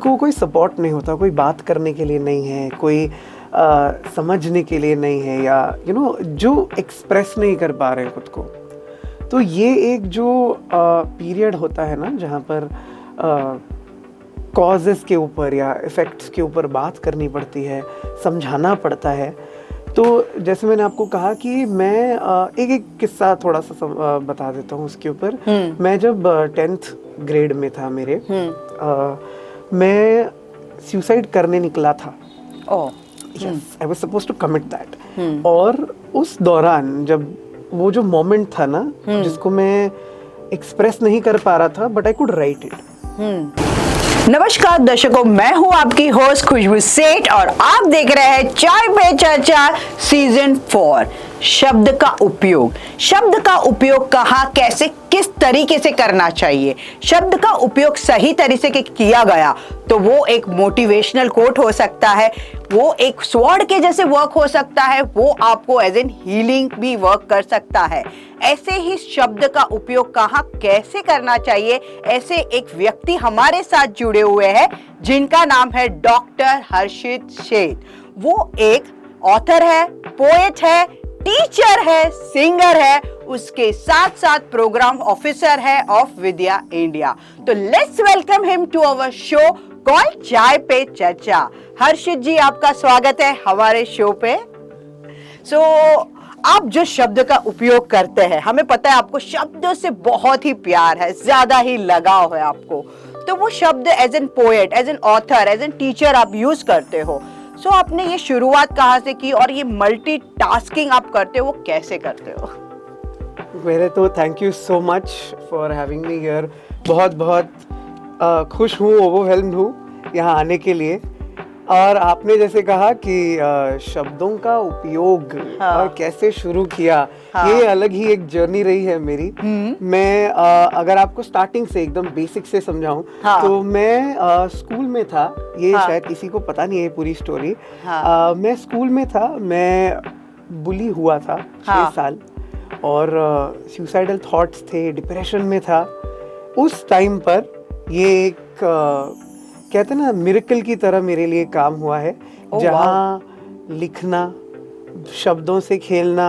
जिनको कोई सपोर्ट नहीं होता, कोई बात करने के लिए नहीं है, कोई समझने के लिए नहीं है, या जो एक्सप्रेस नहीं कर पा रहे हैं खुद को। तो ये एक जो पीरियड होता है ना, जहाँ पर कॉजेस के ऊपर या इफ़ेक्ट्स के ऊपर बात करनी पड़ती है, समझाना पड़ता है। तो जैसे मैंने आपको कहा कि मैं एक किस्सा थोड़ा सा बता देता हूँ उसके ऊपर। मैं जब 10th ग्रेड में था मेरे, मैं सुसाइड करने निकला था। Yes, I was supposed to commit that. और उस दौरान जब वो जो मोमेंट था ना, जिसको मैं एक्सप्रेस नहीं कर पा रहा था, but I could write it. नमस्कार दर्शकों, मैं हूं आपकी होस्ट खुशबू सेठ और आप देख रहे हैं चाय पे चर्चा सीजन 4। शब्द का उपयोग कहाँ, कैसे, किस तरीके से करना चाहिए। शब्द का उपयोग सही तरीके से किया गया तो वो एक मोटिवेशनल कोट हो सकता है, वो एक स्वॉर्ड के जैसे वर्क हो सकता है, वो आपको एज एन हीलिंग भी वर्क कर सकता है। ऐसे ही शब्द का उपयोग कहाँ कैसे करना चाहिए, ऐसे एक व्यक्ति हमारे साथ जुड़े हुए हैं जिनका नाम है डॉक्टर हर्षित शेठ। वो एक ऑथर है, पोएट है, टीचर है, सिंगर है, उसके साथ साथ प्रोग्राम ऑफिसर है ऑफ विद्या इंडिया। तो let's welcome him to our show called Chai Pe चर्चा। हर्षित जी, आपका स्वागत है हमारे शो पे। आप जो शब्द का उपयोग करते हैं, हमें पता है आपको शब्दों से बहुत ही प्यार है, ज्यादा ही लगाव है आपको। तो वो शब्द as an poet, as an author, as an teacher आप यूज करते हो। आपने ये शुरुआत कहाँ से की और ये मल्टीटास्किंग आप करते हो, वो कैसे करते हो? पहले तो thank you so much for having me here. बहुत बहुत खुश हूँ, ओवरवेल्म्ड हूँ यहाँ आने के लिए। और आपने जैसे कहा कि शब्दों का उपयोग और कैसे शुरू किया, ये अलग ही एक जर्नी रही है मेरी। मैं अगर आपको स्टार्टिंग से एकदम बेसिक से समझाऊं, तो मैं स्कूल में था। ये शायद किसी को पता नहीं है पूरी स्टोरी। मैं स्कूल में था, मैं बुली हुआ था 6 साल, और सुसाइडल थॉट्स थे, डिप्रेशन में था। उस टाइम पर ये एक कहते हैं ना, मिरेकल की तरह मेरे लिए काम हुआ है, जहाँ लिखना, शब्दों से खेलना,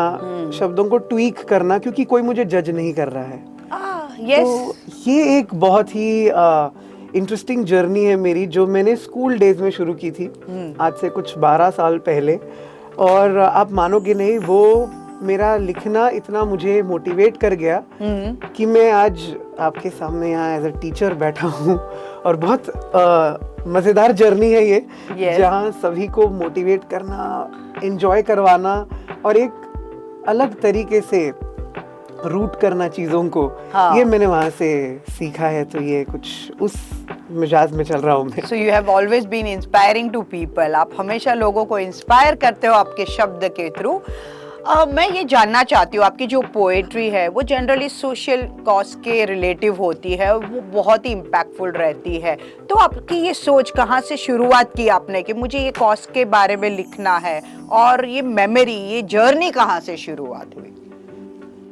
शब्दों को ट्वीक करना, क्योंकि कोई मुझे जज नहीं कर रहा है। yes. तो ये एक बहुत ही इंटरेस्टिंग जर्नी है मेरी, जो मैंने स्कूल डेज में शुरू की थी, आज से कुछ 12 साल पहले। और आप मानोगे नहीं, वो मेरा लिखना इतना मुझे मोटिवेट कर गया कि मैं आज आपके सामने यहाँ एज अ टीचर बैठा हूँ। और बहुत मज़ेदार जर्नी है ये, जहाँ सभी को मोटिवेट करना, एंजॉय करवाना और एक अलग तरीके से रूट करना चीज़ों को, ये मैंने वहाँ से सीखा है। तो ये कुछ उस मिजाज में चल रहा हूँ मैं। So you have always been inspiring to people. आप हमेशा लोगों को इंस्पायर करते हो आपके शब्द के थ्रू। मैं ये जानना चाहती हूँ, आपकी जो पोएट्री है वो जनरली सोशल कॉज के रिलेटिव होती है, वो बहुत ही इम्पैक्टफुल रहती है। तो आपकी ये सोच कहाँ से शुरुआत की आपने कि मुझे ये कॉज के बारे में लिखना है, और ये मेमोरी, ये जर्नी कहाँ से शुरुआत हुई?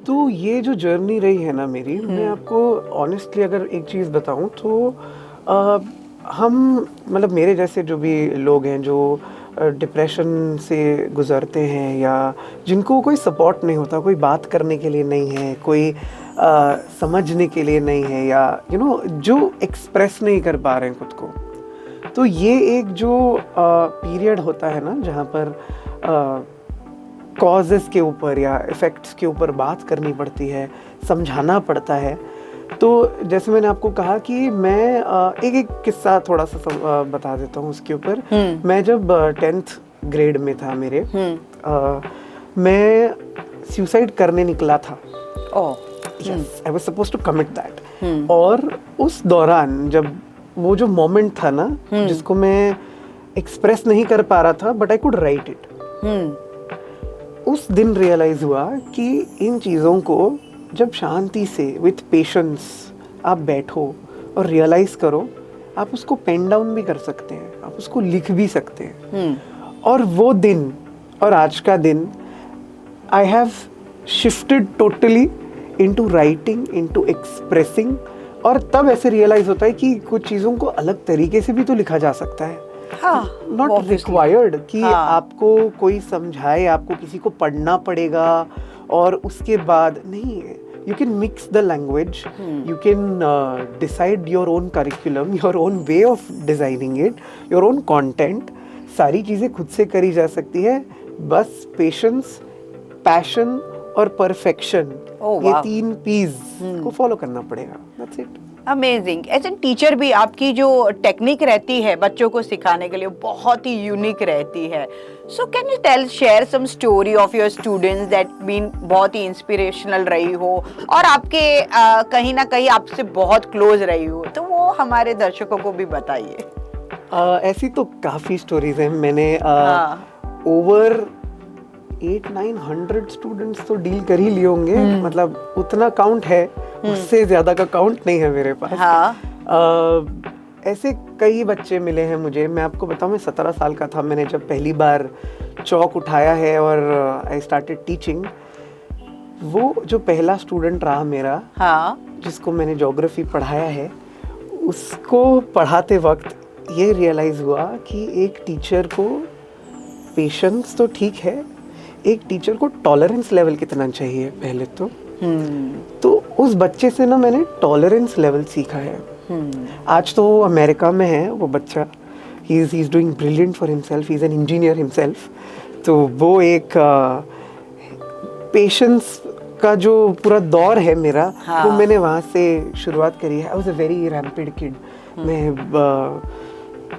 तो ये जो जर्नी रही है ना मेरी, मैं आपको ऑनेस्टली अगर एक चीज़ बताऊँ तो हम, मतलब मेरे जैसे जो भी लोग हैं जो डिप्रेशन से गुज़रते हैं, या जिनको कोई सपोर्ट नहीं होता, कोई बात करने के लिए नहीं है, कोई समझने के लिए नहीं है, या जो एक्सप्रेस नहीं कर पा रहे हैं खुद को। तो ये एक जो पीरियड होता है ना, जहाँ पर कॉजेस के ऊपर या इफ़ेक्ट्स के ऊपर बात करनी पड़ती है, समझाना पड़ता है। तो जैसे मैंने आपको कहा कि मैं एक किस्सा थोड़ा सा बता देता हूँ उसके ऊपर। मैं जब 10th ग्रेड में था मेरे, मैं सुसाइड करने निकला था। Yes, I was supposed to commit that. और उस दौरान जब वो जो मोमेंट था ना, जिसको मैं एक्सप्रेस नहीं कर पा रहा था, but I could write it. उस दिन रियलाइज हुआ कि इन चीज़ों को जब शांति से विथ पेशेंस आप बैठो और रियलाइज करो, आप उसको पेन डाउन भी कर सकते हैं, आप उसको लिख भी सकते हैं। और वो दिन और आज का दिन, I have shifted totally into writing, into expressing और तब ऐसे रियलाइज होता है कि कुछ चीज़ों को अलग तरीके से भी तो लिखा जा सकता है, नॉट रिक्वायर्ड कि आपको कोई समझाए, आपको किसी को पढ़ना पड़ेगा और उसके बाद नहीं। You can mix the language, you can decide your own curriculum, your own way of designing it, your own content. सारी चीज़ें खुद से करी जा सकती है, बस पेशेंस, पैशन और परफेक्शन, ये 3 P's को फॉलो करना पड़ेगा। That's it. Amazing. As an teacher भी आपकी जो टेक्निक रहती है बच्चों को सिखाने के लिए बहुत ही यूनिक रहती है। So can you share some story of your students that been बहुत ही इंस्पिरेशनल रही हो और आपके कहीं ना कहीं आपसे बहुत क्लोज रही हो, तो वो हमारे दर्शकों को भी बताइए। ऐसी तो काफ़ी स्टोरीज हैं। मैंने ओवर 800-900 स्टूडेंट्स तो डील कर ही लिए होंगे, मतलब उतना काउंट है, उससे ज्यादा का काउंट नहीं है मेरे पास। ऐसे कई बच्चे मिले हैं मुझे। मैं आपको बताऊं, मैं 17 साल का था, मैंने जब पहली बार चौक उठाया है और आई स्टार्टेड टीचिंग। वो जो पहला स्टूडेंट रहा मेरा, जिसको मैंने ज्योग्राफी पढ़ाया है, उसको पढ़ाते वक्त ये रियलाइज हुआ कि एक टीचर को पेशेंस तो ठीक है, एक टीचर को टॉलरेंस लेवल कितना चाहिए पहले तो उस बच्चे से ना मैंने टॉलरेंस लेवल सीखा है। आज तो वो अमेरिका में है वो बच्चा, he is doing brilliant for himself, he is an engineer himself. तो वो एक पेशेंस का जो पूरा दौर है मेरा, वो मैंने वहाँ से शुरुआत करी है। I was a very rapid kid. मैं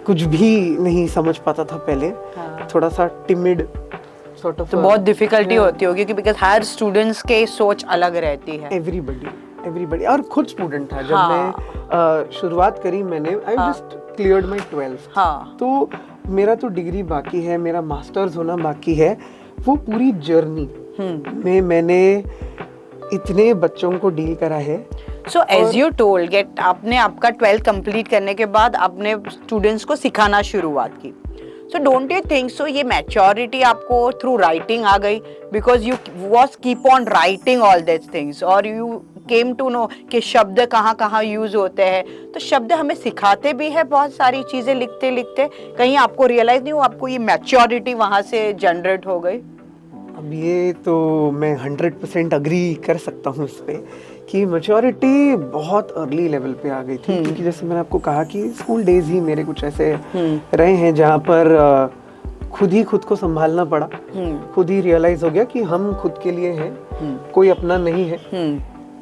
कुछ भी नहीं समझ पाता था पहले, थोड़ा सा टिमिड sort of, तो बहुत डिफिकल्टी होती होगी क्योंकि बिकॉज़ हर स्टूडेंट्स के सोच अलग रहती है। एवरीबडी और खुद स्टूडेंट था जब मैं शुरुआत करी। मैंने I just cleared my 12th, तो मेरा तो डिग्री बाकी है, मेरा मास्टर्स होना बाकी है। वो पूरी जर्नी में मैंने इतने बच्चों को डील करा है। So as you told get, आपने आपका 12th कंप्लीट करने के बाद आपने स्टूडेंट्स को सिखाना शुरुआत की। So don't you think so ये maturity आपको through writing आ गई, because you was keep on writing all these things और you came to know कि शब्द कहाँ कहाँ यूज होते हैं, तो शब्द हमें सिखाते भी है बहुत सारी चीजें लिखते लिखते। कहीं आपको रियलाइज नहीं हुआ आपको ये मैच्योरिटी वहाँ से जनरेट हो गई? अब ये तो मैं 100% अग्री कर सकता हूँ इस पे कि मैच्योरिटी बहुत अर्ली लेवल पे आ गई थी। क्योंकि जैसे मैंने आपको कहा कि स्कूल डेज ही मेरे कुछ ऐसे रहे हैं जहाँ पर खुद ही खुद को संभालना पड़ा, खुद ही रियलाइज हो गया कि हम खुद के लिए हैं, कोई अपना नहीं है।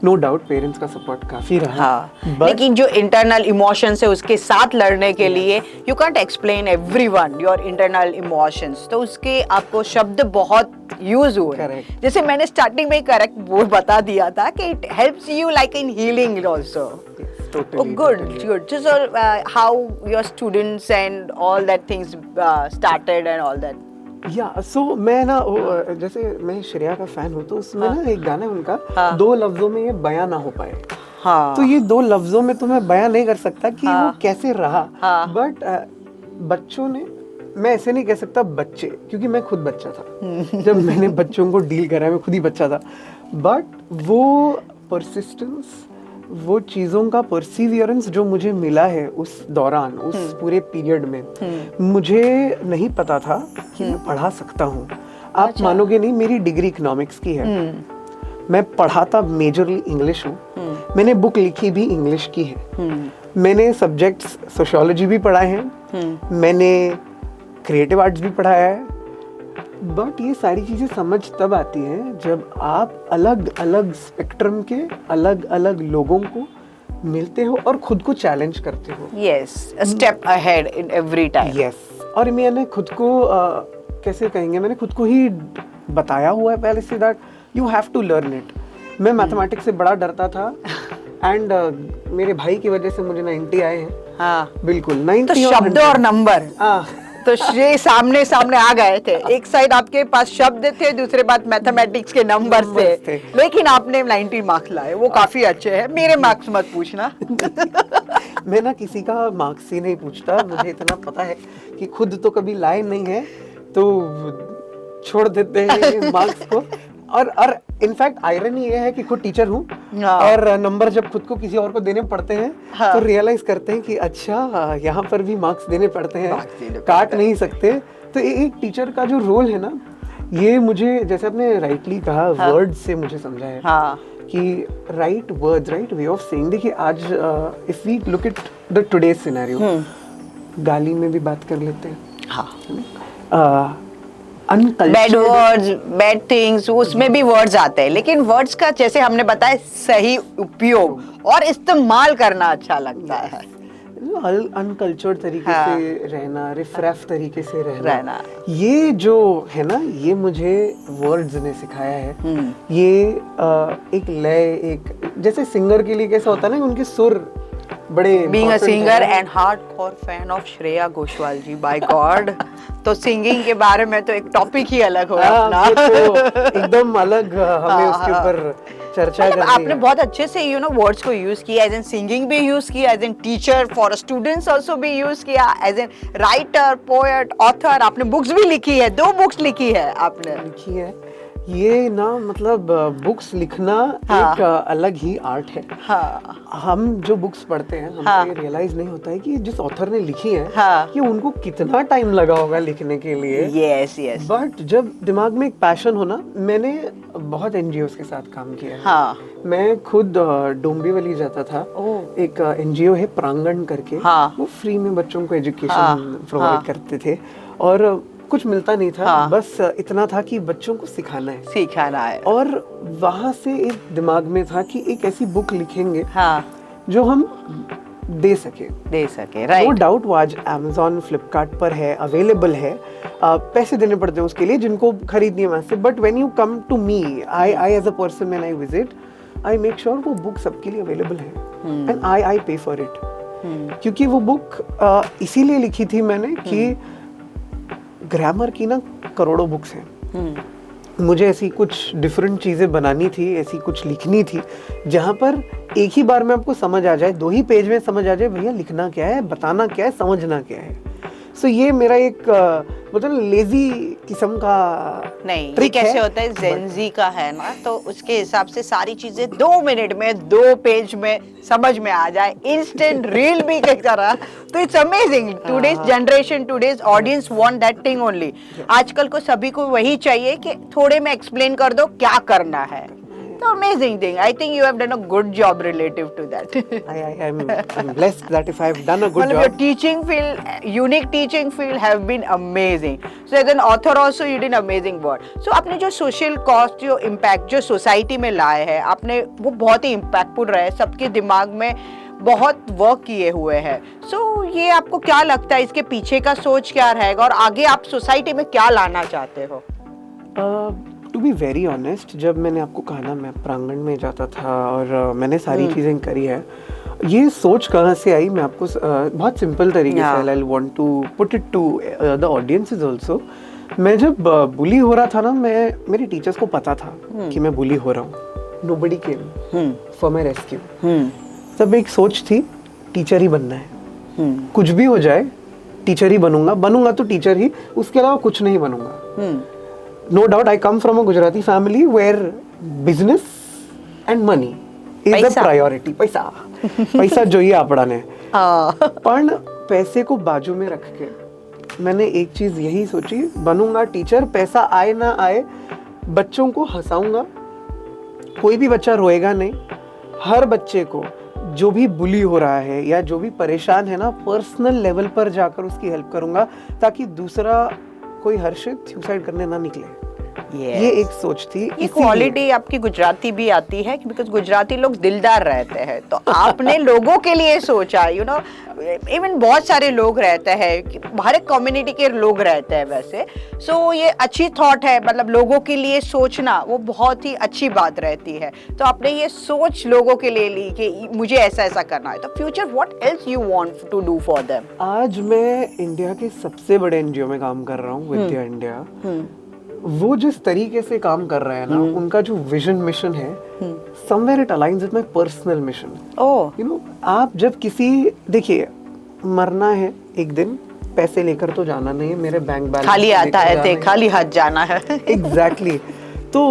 नो डाउट पेरेंट्स का सपोर्ट काफी रहा, लेकिन जो इंटरनल इमोशंस है उसके साथ लड़ने के लिए you can't explain everyone your internal emotions, तो उसके आपको शब्द बहुत यूज हुए। जैसे मैंने स्टार्टिंग में करेक्ट वो बता दिया था कि it helps you like in healing also. Good. So how your students and all that things started and all that? सो मैं ना जैसे मैं श्रेया का फैन हूँ, तो उसमें ना एक गाना है उनका, 2 लफ्जों में ये बयां ना हो पाए। तो ये 2 लफ्जों में तो मैं बयां नहीं कर सकता कि वो कैसे रहा। बट बच्चों ने, मैं ऐसे नहीं कह सकता बच्चे, क्योंकि मैं खुद बच्चा था जब मैंने बच्चों को डील करा, मैं खुद ही बच्चा था। बट वो परसिस्टेंस, वो चीज़ों का परसिवियरेंस जो मुझे मिला है उस दौरान, उस पूरे पीरियड में, मुझे नहीं पता था कि मैं पढ़ा सकता हूँ। आप मानोगे नहीं, मेरी डिग्री इकोनॉमिक्स की है, मैं पढ़ाता मेजरली इंग्लिश हूँ, मैंने बुक लिखी भी इंग्लिश की है, मैंने सब्जेक्ट्स सोशियोलॉजी भी पढ़ाए हैं, मैंने क्रिएटिव आर्ट्स भी पढ़ाया है। बट ये सारी चीज़ें समझ तब आती हैं जब आप अलग अलग स्पेक्ट्रम के अलग अलग लोगों को मिलते हो और खुद को चैलेंज करते हो। Yes, a step ahead in every time. Yes, और मैंने खुद को कैसे कहेंगे, मैंने खुद को ही बताया हुआ है पहले से that you have to learn it. मैं मैथमेटिक्स से बड़ा डरता था एंड मेरे भाई की वजह से मुझे 90 आए हैं। बिल्कुल 90। तो शब्द और नंबर तो ये सामने सामने आ गए थे। एक साइड आपके पास शब्द थे, दूसरे बात मैथमेटिक्स के नंबर थे, लेकिन आपने 90 मार्क्स लाए, वो काफी अच्छे हैं। मेरे मार्क्स मत पूछना मैं ना किसी का मार्क्स ही नहीं पूछता, मुझे इतना पता है कि खुद तो कभी लाए नहीं है तो छोड़ देते हैं मार्क्स को। और इनफैक्ट आयरनी ये है कि खुद टीचर हूँ और नंबर जब खुद को किसी और को देने पड़ते हैं तो रियलाइज करते हैं कि अच्छा यहाँ पर भी मार्क्स देने पड़ते हैं, काट नहीं सकते। तो एक टीचर का जो रोल है ना, ये मुझे जैसे आपने राइटली कहा, वर्ड से मुझे समझा है कि right words, right way of saying. देखिए आज if we look at the today's scenario, गाली में भी बात कर लेते हैं, बैड वर्ड्स, बैड थिंग्स, उसमें भी वर्ड्स आते हैं, लेकिन वर्ड्स का जैसे हमने बताया सही उपयोग और इस्तेमाल करना अच्छा लगता है। अनकल्चर्ड तरीके से रहना, रिफ्रेश तरीके से रहना, ये जो है ना, ये मुझे वर्ड्स ने सिखाया है। ये एक लय, एक जैसे सिंगर के लिए कैसा होता है ना, उनके सुर बड़े। Being a singer and hardcore fan of Shreya Ghoshal ji, by God, तो सिंगिंग के बारे में तो एक टॉपिक ही अलग होगा अपना। तो एकदम अलग हमें उसके ऊपर चर्चा करनी है। आपने बहुत अच्छे से वर्ड्स को यूज किया, एज एन सिंगिंग भी यूज किया, as an teacher for students also भी यूज किया, as an writer, poet, author. आपने बुक्स भी लिखी है, 2 बुक्स लिखी है आपने। लिखी है ये ना, मतलब बुक्स लिखना एक अलग ही आर्ट है। हम जो बुक्स पढ़ते हैं, हमको ये रियलाइज नहीं होता है कि जिस ऑथर ने लिखी है कि उनको कितना टाइम लगा होगा लिखने के लिए। यस। बट जब दिमाग में एक पैशन हो ना, मैंने बहुत एनजीओ के साथ काम किया है। मैं खुद डोंबिवली जाता था। एक एनजीओ है प्रांगण करके, वो फ्री में बच्चों को एजुकेशन प्रोवाइड करते थे और कुछ मिलता नहीं था, बस इतना था कि बच्चों को सिखाना है। और वहां से एक दिमाग में था कि एक ऐसी बुक लिखेंगे जो हम दे सके। राइट। नो डाउट वो आज Amazon, फ्लिपकार्ट पर है, अवेलेबल है। पैसे देने पड़ते हैं उसके लिए जिनको खरीदनी है वहां से। But when you come to me, I as a person, when I visit, I make sure वो बुक सबके लिए अवेलेबल है एंड आई पे फॉर इट। क्योंकि वो बुक इसीलिए लिखी थी मैंने कि ग्रामर की ना करोड़ों बुक्स हैं, मुझे ऐसी कुछ डिफरेंट चीज़ें बनानी थी, ऐसी कुछ लिखनी थी जहाँ पर एक ही बार में आपको समझ आ जाए, 2 ही पेज में समझ आ जाए भैया लिखना क्या है, बताना क्या है, समझना क्या है। सो ये मेरा एक मतलब लेजी किस्म का नहीं, ये कैसे होता है, जेनजी का है ना, तो उसके हिसाब से सारी चीजें 2 मिनट में 2 पेज में समझ में आ जाए, इंस्टेंट रील भी की तरह। तो it's amazing. Today's generation, today's audience want that thing only. आजकल को सभी को वही चाहिए कि थोड़े में एक्सप्लेन कर दो क्या करना है। So amazing thing. I think you have done a good job relative to that. I'm blessed that if I've done a good job. Your teaching field, unique teaching field, have been amazing. So as an author also, you did amazing work. So आपने जो social cost, जो impact, जो society में लाए हैं, आपने वो बहुत ही impactful रहे, सबके दिमाग में बहुत वर्क किए हुए हैं। So ये आपको क्या लगता है, इसके पीछे का सोच क्या रहेगा और आगे आप सोसाइटी में क्या लाना चाहते हो? टू बी वेरी ऑनेस्ट, जब मैंने आपको कहा ना मैं प्रांगण में जाता था और मैंने सारी चीज़ें करी है, ये सोच कहाँ से आई मैं आपको बहुत सिंपल तरीके से I want to put it to the audiences also. मैं जब बुली हो रहा था ना, मेरे टीचर्स को पता था कि मैं बुली हो रहा हूँ। Nobody came for my rescue. तब एक सोच थी, टीचर ही बनना है, कुछ भी हो जाए टीचर ही बनूंगा तो टीचर ही, उसके अलावा कुछ नहीं बनूंगा। No doubt, I come from a Gujarati family where business and money is the priority. पैसा जो ही आपड़ा ने। पर पैसे को बाजू में रख के मैंने एक चीज यही सोची, बनूंगा टीचर, पैसा आए ना आए, बच्चों को हंसाऊंगा, कोई भी बच्चा रोएगा नहीं। हर बच्चे को जो भी बुली हो रहा है या जो भी परेशान है ना, पर्सनल लेवल पर जाकर उसकी हेल्प करूंगा ताकि दूसरा कोई हर्षित सुसाइड करने ना निकले। ये एक सोच थी। ये क्वालिटी आपकी गुजराती भी आती है, बिकॉज गुजराती लोग दिलदार रहते हैं, तो आपने लोगों के लिए सोचा। इवन बहुत सारे लोग रहते हैं, हर एक कम्युनिटी के लोग रहते हैं वैसे। सो ये अच्छी थॉट है, मतलब लोगों के लिए सोचना वो बहुत ही अच्छी बात रहती है। तो आपने ये सोच लोगों के लिए ली कि मुझे ऐसा ऐसा करना है, तो future what else you want to do for them? आज मैं इंडिया के सबसे बड़े एनजीओ में काम कर रहा हूँ, विद्या इंडिया। वो जिस तरीके से काम कर रहे हैं ना, उनका जो विजन मिशन है, somewhere it aligns with my personal mission. आप जब देखिए मरना है एक दिन, पैसे लेकर तो जाना नहीं है, मेरे बैंक बैलेंस खाली आता है, खाली हाथ जाना है। एग्जैक्टली। तो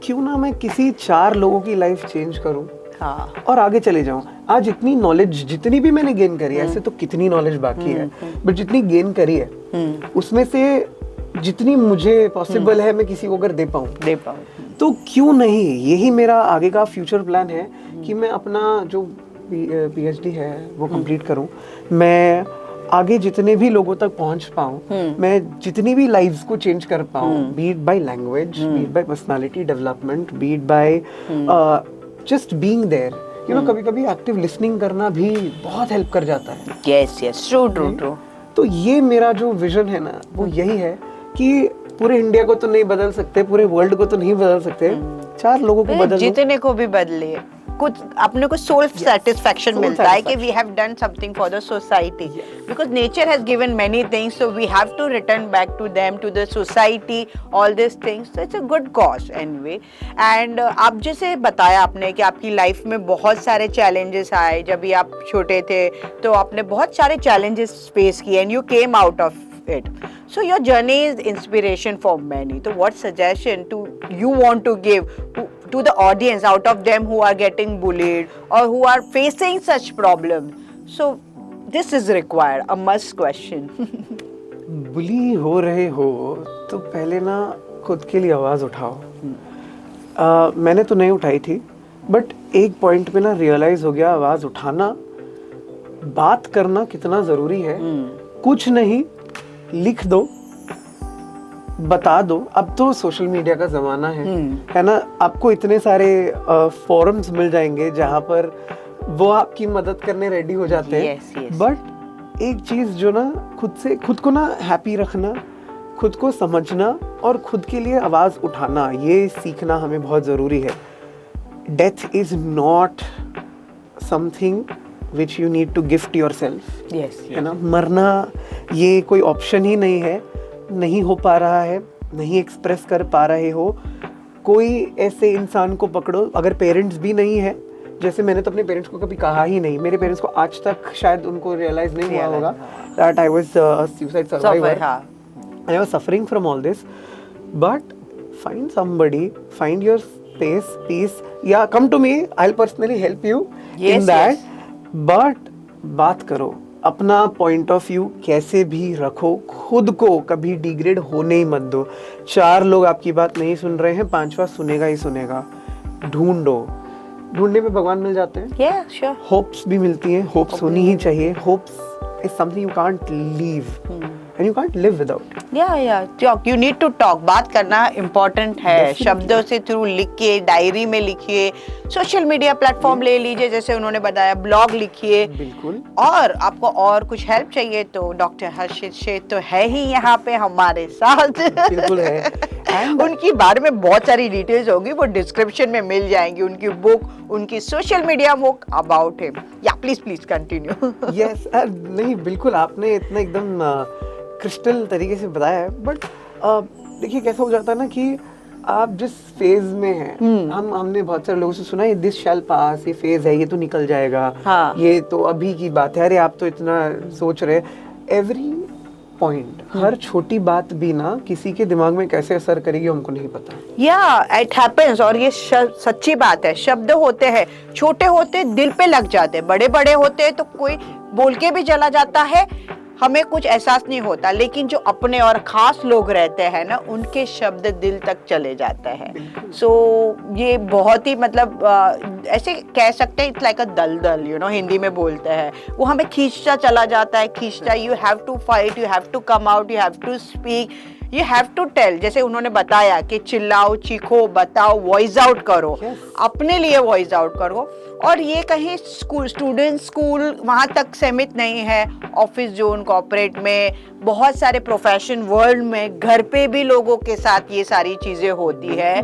क्यों ना मैं किसी 4 लोगों की लाइफ चेंज करूं हाँ और आगे चले जाऊं। आज इतनी नॉलेज जितनी भी मैंने गेन करी है, ऐसे तो कितनी नॉलेज बाकी है, बट जितनी गेन करी है उसमें से जितनी मुझे पॉसिबल है मैं किसी को अगर दे पाऊं तो क्यों नहीं। यही मेरा आगे का फ्यूचर प्लान है कि मैं अपना जो पीएचडी है वो कंप्लीट करूं, मैं आगे जितने भी लोगों तक पहुंच पाऊं, मैं जितनी भी लाइव्स को चेंज कर पाऊं, be it by language, be it by personality development, be it by just being there. You know, कभी-कभी एक्टिव लिसनिंग करना भी बहुत हेल्प कर जाता है। Yes yes, true. तो ये मेरा जो विजन है ना वो यही है कि पूरे इंडिया को तो नहीं बदल सकते, पूरे वर्ल्ड को तो नहीं बदल सकते, 4 लोगों को बदल जितने को भी बदलिए, कुछ अपने को सोल सेटिस्फैक्शन मिलता है कि we have done something for the society, because nature has given many things, so we have to return back to them, to the society, all this things. So it's a good cause anyway. And आप जैसे बताया आपने कि आपकी life में बहुत सारे challenges आए, जब भी आप छोटे थे तो आपने बहुत सारे चैलेंजेस फेस किए and you came out of it. So your journey is inspiration for many. So what suggestion you want to give to the audience out of them who are getting bullied or who are facing such problems? So this is required, a must question. बुली हो रहे हो तो पहले ना खुद के लिए आवाज़ उठाओ। मैंने तो नहीं उठाई थी, बट एक पॉइंट पे ना रियलाइज हो गया आवाज़ उठाना, बात करना कितना ज़रूरी है। कुछ नहीं, लिख दो, बता दो। अब तो सोशल मीडिया का ज़माना है ना, आपको इतने सारे फोरम्स मिल जाएंगे जहाँ पर वो आपकी मदद करने रेडी हो जाते हैं। बट एक चीज़ जो ना खुद को ना हैप्पी रखना, खुद को समझना और खुद के लिए आवाज़ उठाना, ये सीखना हमें बहुत ज़रूरी है। Death is not something which you need to gift yourself. Yes. है ना, मरना ये कोई ऑप्शन ही नहीं है, नहीं हो पा रहा है, नहीं एक्सप्रेस कर पा रहे हो, कोई ऐसे इंसान को पकड़ो, अगर पेरेंट्स भी नहीं है, जैसे मैंने तो अपने पेरेंट्स को कभी कहा ही नहीं, मेरे पेरेंट्स को आज तक शायद उनको रियलाइज नहीं हुआ होगा that I was a suicide survivor. I was suffering from all this, but find somebody, find your space, peace, yeah, come to me, I'll personally help you in that. But बात करो, अपना point of view कैसे भी रखो, खुद को कभी degrade होने ही मत दो। 4 लोग आपकी बात नहीं सुन रहे हैं, 5वां सुनेगा ही सुनेगा। ढूंढने पे भगवान मिल जाते हैं। Yeah, sure. होप्स भी मिलती हैं, होप्स होनी ही चाहिए। Hopes is something you can't leave and you can't live without. Talk. You need to talk. बात करना इम्पोर्टेंट है, शब्दों से थ्रू लिखिए, डायरी में लिखिए, सोशल मीडिया प्लेटफॉर्म ले लीजिए, जैसे उन्होंने बताया, ब्लॉग लिखिए। बिल्कुल। और आपको और कुछ हेल्प चाहिए तो डॉक्टर हर्षित शेठ तो है ही यहाँ पे हमारे साथ। बिल्कुल है। उनकी बारे में बहुत सारी डिटेल्स होगी, वो डिस्क्रिप्शन में मिल जाएंगी, उनकी बुक, उनकी social media book about him. या प्लीज कंटिन्यू। यस, नहीं बिल्कुल, आपने इतना एकदम क्रिस्टल तरीके से बताया है। बट देखिए कैसा हो जाता है ना कि आप जिस फेज में हैं, हमने बहुत सारे लोगों से सुना है दिस शैल पास, ये फेज है, ये तो निकल जाएगा। हाँ। ये तो अभी की बात है, अरे आप तो इतना सोच रहे। एवरी पॉइंट, हर छोटी बात भी ना किसी के दिमाग में कैसे असर करेगी हमको नहीं पता। या इट हैपेंस, और ये सच्ची बात है। शब्द होते हैं, छोटे होते दिल पे लग जाते, बड़े बड़े होते हैं तो कोई बोल के भी चला जाता है, हमें कुछ एहसास नहीं होता, लेकिन जो अपने और खास लोग रहते हैं ना, उनके शब्द दिल तक चले जाते हैं। सो ये बहुत ही मतलब ऐसे कह सकते हैं, इट्स लाइक अ दलदल, यू नो, हिंदी में बोलते हैं, वो हमें खींचता चला जाता है, खींचता। You have to fight, you have to come out, you have to speak, you have to tell. जैसे उन्होंने बताया कि चिल्लाओ, चीखो, बताओ, वॉइस आउट करो, अपने लिए वॉइस आउट करो। और ये कहीं स्कूल वहाँ तक सीमित नहीं है, ऑफिस जोन, कॉर्पोरेट में, बहुत सारे प्रोफेशन वर्ल्ड में, घर पे भी लोगों के साथ ये सारी चीजें होती है।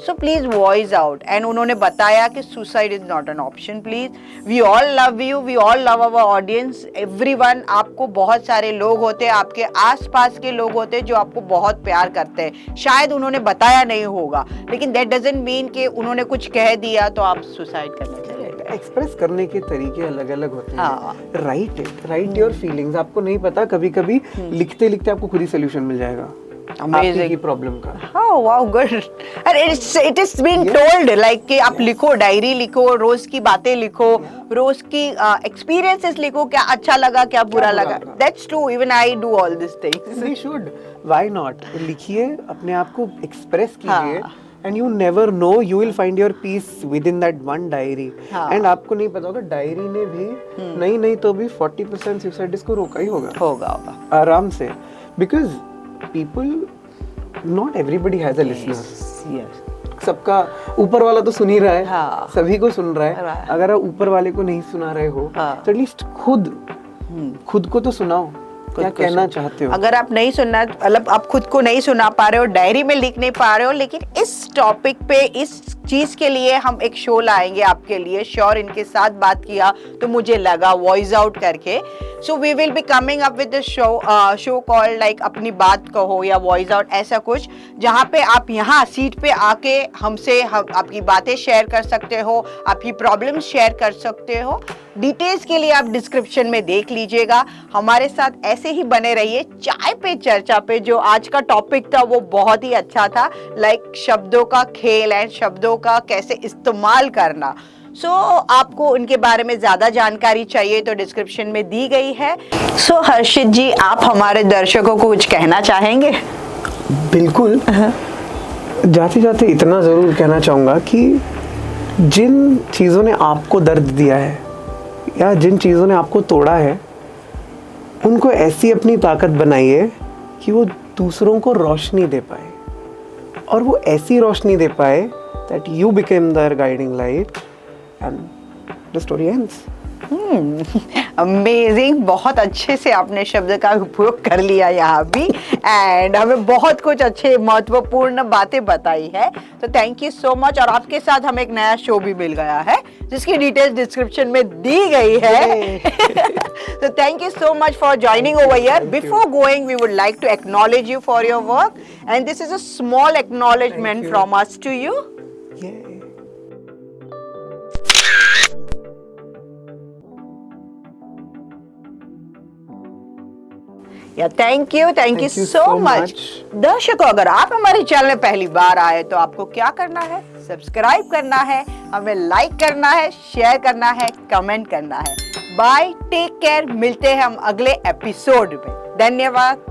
So please voice out. And उन्होंने बताया कि suicide is not an option. Please, we all love you, we all love our audience, everyone. आपको बहुत सारे लोग होते हैं, आपके आसपास के लोग होते हैं जो आपको बहुत प्यार करते हैं। शायद उन्होंने बताया नहीं होगा, लेकिन दैट डजंट मीन कि उन्होंने कुछ कह दिया तो आप सुसाइड करने चले गए। एक्सप्रेस करने के तरीके अलग अलग होते हैं। Right your feelings. आपको नहीं पता, कभी कभी लिखते लिखते आपको खुद ही सोल्यूशन मिल जाएगा। Amazing. की प्रॉब्लम का। Oh wow, good. And it is being told like कि आप लिखो, डायरी लिखो, रोज की बातें लिखो, रोज की एक्सपीरियंसेस लिखो, क्या अच्छा लगा, क्या बुरा लगा. That's true. Even I do all these things. We should. Why not? लिखिए, अपने आप को एक्सप्रेस कीजिए, हाँ. and you never know, you will find your peace within that one diary. हाँ. And आपको नहीं पता होगा, डायरी ने भी नहीं तो भी 40% सुसाइड इसको रोका ही होगा। होगा आराम से, because people, not everybody has a listener. Yes. सबका ऊपर वाला तो सुन ही रहा है, हाँ. सभी को सुन रहा है। Right. अगर आप ऊपर वाले को नहीं सुना रहे हो, हाँ. तो एटलीस्ट खुद को तो सुनाओ, क्या कहना चाहते हो। अगर आप नहीं सुनना, मतलब आप खुद को नहीं सुना पा रहे हो, डायरी में लिख नहीं पा रहे हो, लेकिन इस टॉपिक पे, इस चीज के लिए हम एक शो लाएंगे आपके लिए। श्योर, इनके साथ बात किया तो मुझे लगा वॉइस आउट करके, so we will be coming up with show called like अपनी बात कहो या वॉइस आउट, ऐसा कुछ, जहाँ पे आप यहाँ सीट पे आके हमसे आपकी बातें शेयर कर सकते हो, आपकी प्रॉब्लम शेयर कर सकते हो। डिटेल्स के लिए आप डिस्क्रिप्शन में देख लीजिएगा। हमारे साथ ऐसे ही बने रहिए चाय पे चर्चा पे। जो आज का टॉपिक था वो बहुत ही अच्छा था, लाइक शब्दों का खेल एंड शब्दों का कैसे इस्तेमाल करना। सो आपको उनके बारे में ज्यादा जानकारी चाहिए तो डिस्क्रिप्शन में दी गई है। सो हर्षित जी, आप हमारे दर्शकों को कुछ कहना चाहेंगे? बिल्कुल। जाते जाते इतना जरूर कहना चाहूंगा कि जिन चीजों ने आपको दर्द दिया है या जिन चीजों ने आपको तोड़ा है, उनको ऐसी अपनी ताकत बनाइए कि वो दूसरों को रोशनी दे पाए, और वो ऐसी रोशनी दे पाए that you became their guiding light and the story ends. Amazing, बहुत अच्छे से आपने शब्द का उपयोग कर लिया यहाँ भी, एंड हमें बहुत कुछ अच्छे महत्वपूर्ण बातें बताई है। तो थैंक यू सो मच। और आपके साथ हमें एक नया शो भी मिल गया है जिसकी डिटेल्स डिस्क्रिप्शन में दी गई है। तो thank you so much for joining over here. Before going we would like to acknowledge you for your work, and this is a small acknowledgement from us to you. Thank you so much. दर्शकों, अगर आप हमारे channel में पहली बार आए तो आपको क्या करना है? सब्सक्राइब करना है, हमें लाइक करना है, शेयर करना है, कमेंट करना है। बाय, टेक केयर, मिलते हैं हम अगले एपिसोड में। धन्यवाद।